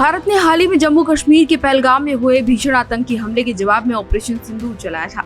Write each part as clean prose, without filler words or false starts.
भारत ने हाल ही में जम्मू कश्मीर के पहलगाम में हुए भीषण आतंकी हमले के जवाब में ऑपरेशन सिंदूर चलाया था,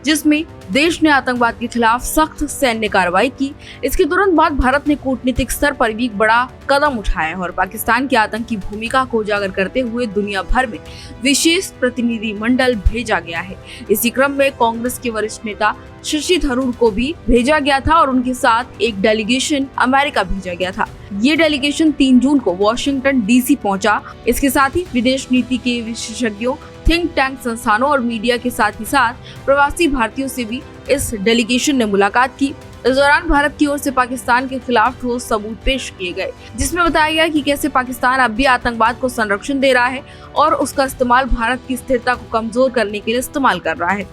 जिसमें देश ने आतंकवाद के खिलाफ सख्त सैन्य कार्रवाई की। इसके तुरंत बाद भारत ने कूटनीतिक स्तर पर भी एक बड़ा कदम उठाया और पाकिस्तान की आतंकी भूमिका को उजागर करते हुए दुनिया भर में विशेष प्रतिनिधिमंडल भेजा गया है। इसी क्रम में कांग्रेस के वरिष्ठ नेता शशि थरूर को भी भेजा गया था और उनके साथ एक डेलीगेशन अमेरिका भेजा गया था। ये डेलीगेशन 3 जून को वॉशिंगटन डीसी पहुंचा। इसके साथ ही विदेश नीति के विशेषज्ञों, थिंक टैंक संस्थानों और मीडिया के साथ ही साथ प्रवासी भारतीयों से भी इस डेलीगेशन ने मुलाकात की। इस दौरान भारत की ओर से पाकिस्तान के खिलाफ ठोस सबूत पेश किए गए, जिसमें बताया गया कि कैसे पाकिस्तान अब भी आतंकवाद को संरक्षण दे रहा है और उसका इस्तेमाल भारत की स्थिरता को कमजोर करने के लिए इस्तेमाल कर रहा है।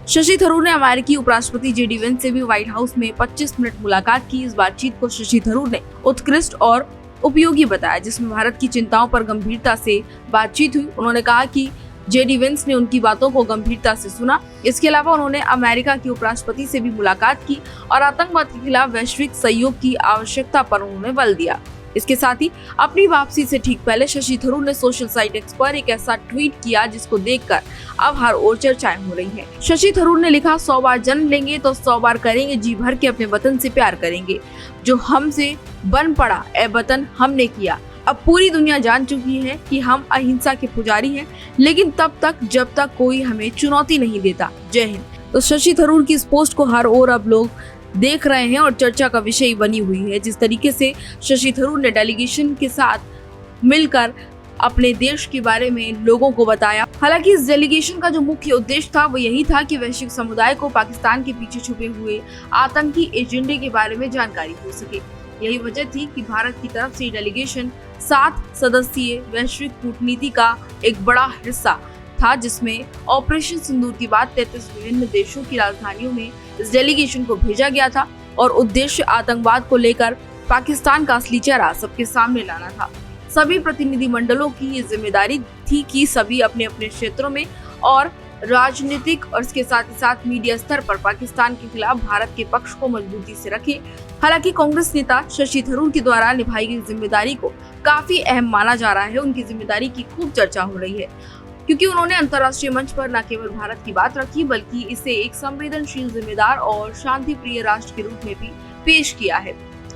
शशि थरूर ने अमेरिकी उपराष्ट्रपति जेडी वेंस से भी व्हाइट हाउस में 25 मिनट मुलाकात की। इस बातचीत को शशि थरूर ने उत्कृष्ट और उपयोगी बताया, जिसमें भारत की चिंताओं पर गंभीरता से बातचीत हुई। उन्होंने कहा कि जेडी वेंस ने उनकी बातों को गंभीरता से सुना। इसके अलावा उन्होंने अमेरिका के उपराष्ट्रपति से भी मुलाकात की और आतंकवाद के खिलाफ वैश्विक सहयोग की आवश्यकता पर उन्होंने बल दिया। इसके साथ ही अपनी वापसी से ठीक पहले शशि थरूर ने सोशल साइट एक्स पर एक ऐसा ट्वीट किया जिसको देखकर अब हर ओर चर्चाएं हो रही हैं। शशि थरूर ने लिखा, 100 बार जन्म लेंगे तो 100 बार करेंगे जी भर के अपने वतन से प्यार करेंगे। जो हमसे बन पड़ा ए वतन हमने किया। अब पूरी दुनिया जान चुकी है कि हम अहिंसा के पुजारी हैं, लेकिन तब तक जब तक कोई हमें चुनौती नहीं देता। जय हिंद। तो शशि थरूर की इस पोस्ट को हर ओर अब लोग देख रहे हैं और चर्चा का विषय बनी हुई है। जिस तरीके से शशि थरूर ने डेलीगेशन के साथ मिलकर अपने देश के बारे में लोगों को बताया। हालांकि इस डेलीगेशन का जो मुख्य उद्देश्य था वो यही था कि वैश्विक समुदाय को पाकिस्तान के पीछे छुपे हुए आतंकी एजेंडे के बारे में जानकारी हो सके। यही वजह थी कि भारत की तरफ से डेलीगेशन 7 सदस्यीय वैश्विक कूटनीति का एक बड़ा हिस्सा था, जिसमें ऑपरेशन सिंदूर के बाद 33 विभिन्न देशों की राजधानियों में इस डेलीगेशन को भेजा गया था और उद्देश्य आतंकवाद को लेकर पाकिस्तान का असली चेहरा सबके सामने लाना था। सभी प्रतिनिधिमंडलों की ये जिम्मेदारी थी कि सभी अपने अपने क्षेत्रों में और राजनीतिक और इसके साथ ही साथ मीडिया स्तर पर पाकिस्तान के खिलाफ भारत के पक्ष को मजबूती से रखें। हालांकि कांग्रेस नेता शशि थरूर के द्वारा निभाई गई जिम्मेदारी को काफी अहम माना जा रहा है। उनकी जिम्मेदारी की खूब चर्चा हो रही है, क्योंकि उन्होंने अंतर्राष्ट्रीय मंच पर न केवल भारत की बात रखी, बल्कि इसे एक संवेदनशील, जिम्मेदार और शांति प्रिय राष्ट्र के रूप में भी पेश किया है।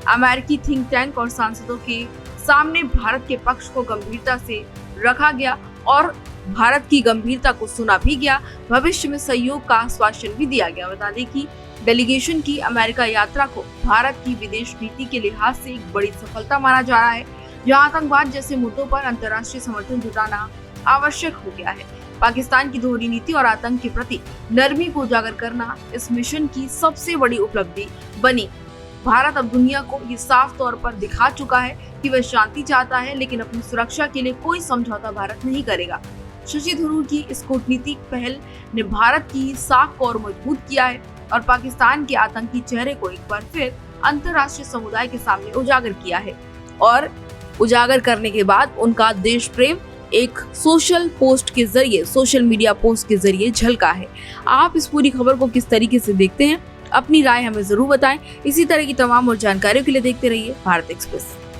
अमेरिकी थिंक टैंक और सांसदों के सामने भारत के पक्ष को गंभीरता से रखा गया और भारत की गंभीरता को सुना भी गया। भविष्य में सहयोग का आश्वासन भी दिया गया। बता दें कि डेलीगेशन की अमेरिका यात्रा को भारत की विदेश नीति के लिहाज से एक बड़ी सफलता माना जा रहा है, जहां आतंकवाद जैसे मुद्दों पर अंतर्राष्ट्रीय समर्थन जुटाना आवश्यक हो गया है। पाकिस्तान की दोहरी नीति और आतंक के प्रति नरमी को उजागर करना इस मिशन की सबसे बड़ी उपलब्धि बनी। भारत अब दुनिया को ये साफ तौर पर दिखा चुका है कि वह शांति चाहता है, लेकिन अपनी सुरक्षा के लिए कोई समझौता भारत नहीं करेगा। शशि थरूर की इस कूटनीतिक पहल ने भारत की साख को और मजबूत किया है और पाकिस्तान के आतंकी चेहरे को एक बार फिर अंतर्राष्ट्रीय समुदाय के सामने उजागर किया है और उजागर करने के बाद उनका देश प्रेम एक सोशल पोस्ट के जरिए, सोशल मीडिया पोस्ट के जरिए झलका है। आप इस पूरी खबर को किस तरीके से देखते हैं? अपनी राय हमें जरूर बताएं। इसी तरह की तमाम और जानकारियों के लिए देखते रहिए भारत एक्सप्रेस।